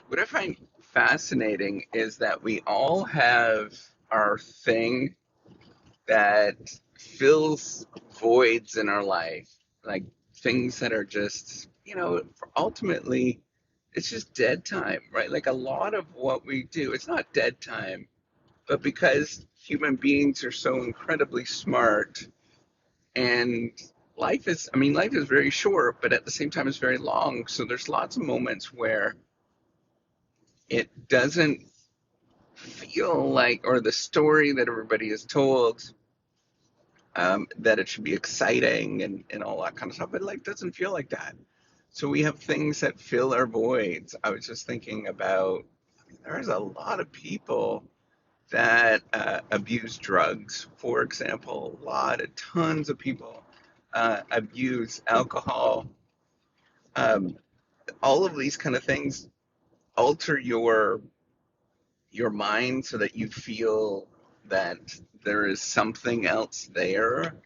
What I find fascinating is that we all have our thing that fills voids in our life, like things that are just, ultimately, it's just dead time, right? Like a lot of what we do, it's not dead time, but because human beings are so incredibly smart and life is very short, but at the same time, it's very long. So there's lots of moments where it doesn't feel like, or the story that everybody is told, that it should be exciting and all that kind of stuff, but like doesn't feel like that. So we have things that fill our voids. I was just thinking about, there's a lot of people that abuse drugs, for example. Tons of people abuse alcohol. Um, all of these kind of things alter your mind so that you feel that there is something else there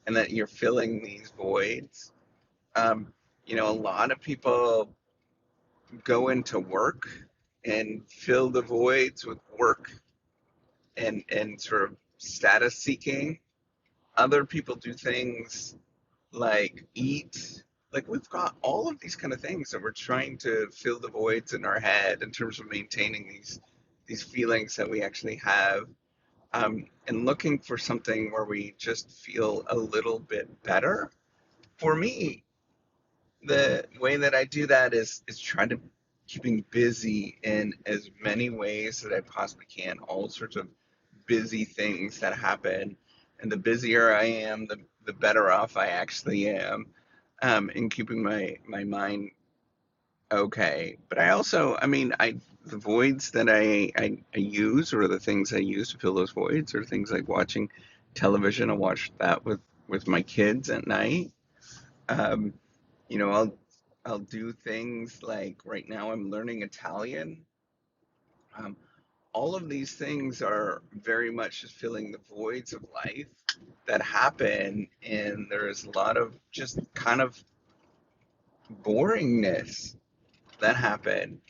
and that you're filling these voids. Um, a lot of people go into work and fill the voids with work and sort of status seeking. Other people do things like eat. Like we've got all of these kind of things that we're trying to fill the voids in our head in terms of maintaining these feelings that we actually have, and looking for something where we just feel a little bit better. For me, the way that I do that is trying to keeping busy in as many ways that I possibly can. All sorts of busy things that happen, and the busier I am, the better off I actually am, in keeping my mind okay. But I also, I the voids that I use, or the things I use to fill those voids, are things like watching television. I watch that with my kids at night. Um, you know, I'll do things like right now I'm learning Italian. Um, all of these things are very much just filling the voids of life that happen, and there's a lot of just kind of boringness that happen.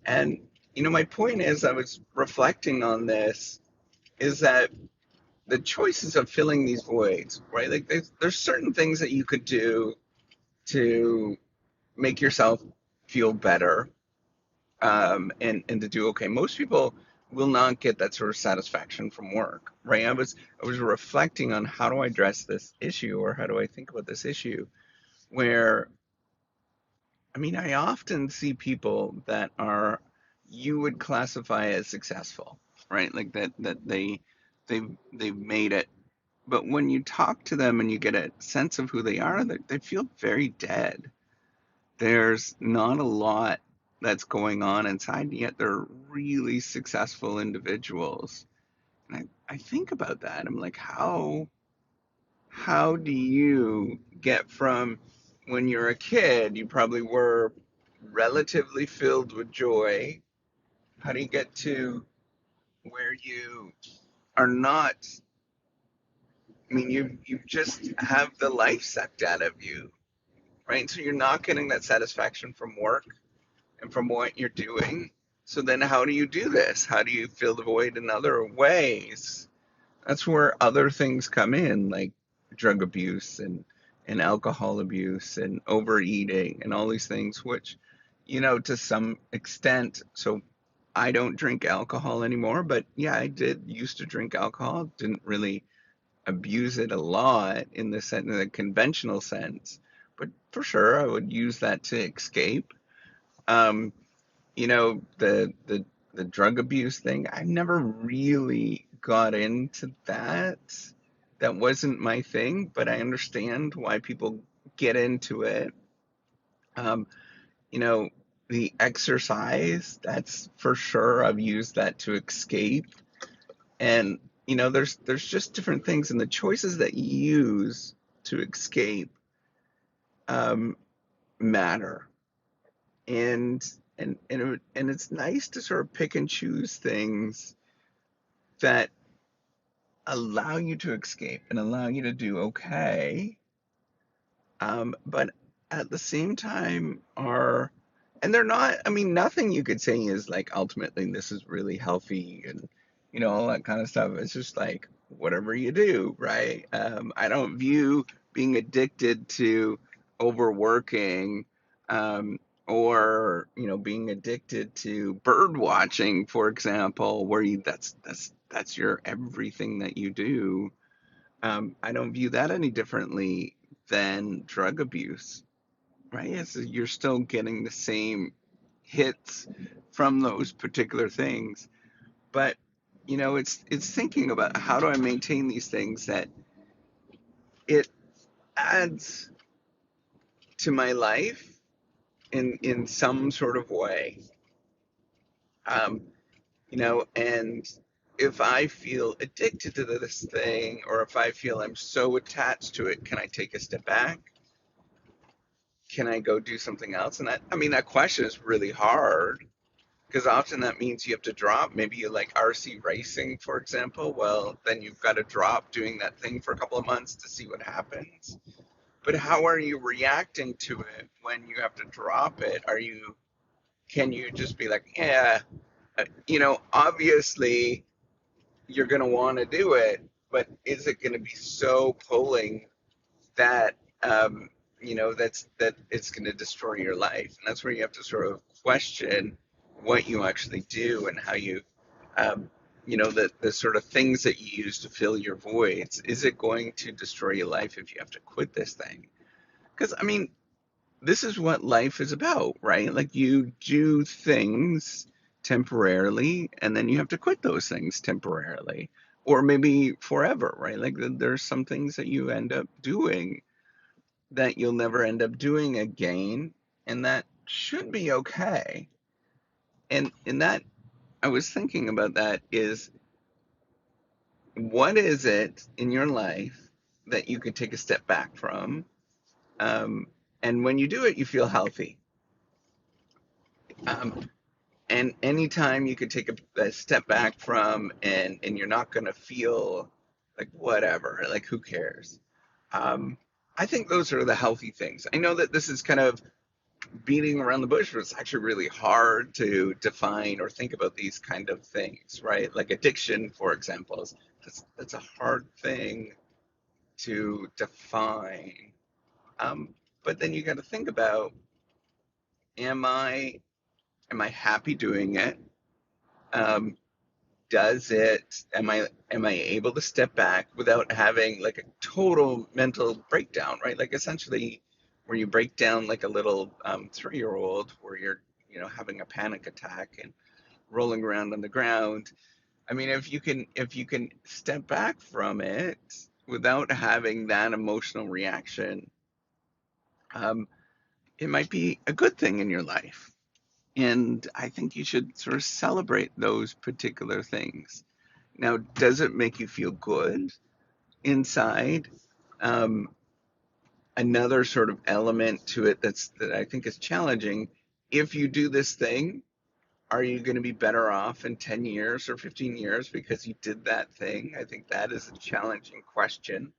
And my point is, I was reflecting on this, is that the choices of filling these voids, right? Like there's certain things that you could do to make yourself feel better, and to do okay. Most people will not get that sort of satisfaction from work, right? I was reflecting on how do I address this issue, or how do I think about this issue, where I often see people that are, you would classify as successful, right? Like they've made it. But when you talk to them and you get a sense of who they are, they feel very dead. There's not a lot that's going on inside, yet they're really successful individuals. And I think about that. I'm like, how do you get from when you're a kid, you probably were relatively filled with joy. How do you get to where you are not? You just have the life sucked out of you, right? So you're not getting that satisfaction from work and from what you're doing. So then how do you do this? How do you fill the void in other ways? That's where other things come in, like drug abuse and alcohol abuse and overeating and all these things, which, to some extent, so I don't drink alcohol anymore, but yeah, I did used to drink alcohol, didn't really abuse it a lot in the conventional sense, but for sure I would use that to escape. Um, the drug abuse thing, I never really got into that. That wasn't my thing, but I understand why people get into it. Um, you know, the exercise, that's for sure. I've used that to escape. And there's just different things, and the choices that you use to escape, um, matter. And it's nice to sort of pick and choose things that allow you to escape and allow you to do okay, but at the same time are and they're not, I mean, nothing you could say is like ultimately this is really healthy and all that kind of stuff. It's just like whatever you do, right? I don't view being addicted to overworking, um, or being addicted to bird watching, for example, where you that's your everything that you do. I don't view that any differently than drug abuse, right? You're still getting the same hits from those particular things, but it's thinking about how do I maintain these things that it adds to my life in some sort of way, um, and if I feel addicted to this thing, or if I feel I'm so attached to it, can I take a step back? Can I go do something else? And I mean, that question is really hard because often that means you have to drop. Maybe you like RC racing, for example. Well, then you've got to drop doing that thing for a couple of months to see what happens. But how are you reacting to it when you have to drop it? Can you just be like, yeah, obviously you're going to want to do it, but is it going to be so pulling that that it's going to destroy your life? And that's where you have to sort of question what you actually do and how you the sort of things that you use to fill your voids. Is it going to destroy your life if you have to quit this thing? Because I mean, this is what life is about, right? Like you do things temporarily and then you have to quit those things temporarily or maybe forever, right? Like there's some things that you end up doing that you'll never end up doing again, and that should be okay. And in that, I was thinking about that is what is it in your life that you could take a step back from? Um, and when you do it, you feel healthy. Um, and anytime you could take a step back from, and you're not going to feel like whatever, like who cares? Um, I think those are the healthy things. I know that this is kind of beating around the bush, but it's actually really hard to define or think about these kind of things, right? Like addiction, for example, that's a hard thing to define. But then you got to think about, am I happy doing it? Um, does it am I able to step back without having like a total mental breakdown, right? Like essentially where you break down like a little 3-year-old where you're having a panic attack and rolling around on the ground. I mean, if you can step back from it without having that emotional reaction, um, it might be a good thing in your life. And I think you should sort of celebrate those particular things. Now, does it make you feel good inside? Um, Another sort of element to it that I think is challenging. If you do this thing, are you going to be better off in 10 years or 15 years because you did that thing? I think that is a challenging question.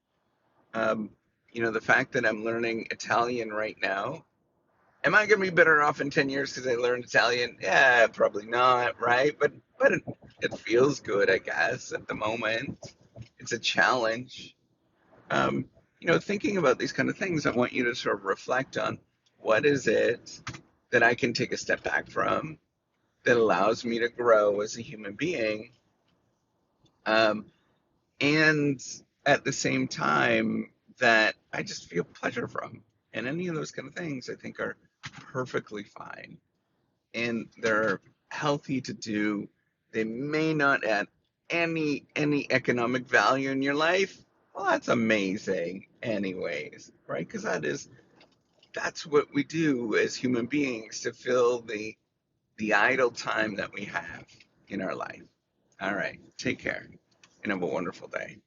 Um, the fact that I'm learning Italian right now, am I going to be better off in 10 years because I learned Italian? Yeah, probably not, right? But it feels good, I guess, at the moment. It's a challenge. Um, Thinking about these kind of things, I want you to sort of reflect on what is it that I can take a step back from that allows me to grow as a human being, um, and at the same time that I just feel pleasure from. And any of those kind of things I think are perfectly fine. And they're healthy to do. They may not add any economic value in your life. Well, that's amazing anyways, right? Because that's what we do as human beings to fill the idle time that we have in our life. All right, take care and have a wonderful day.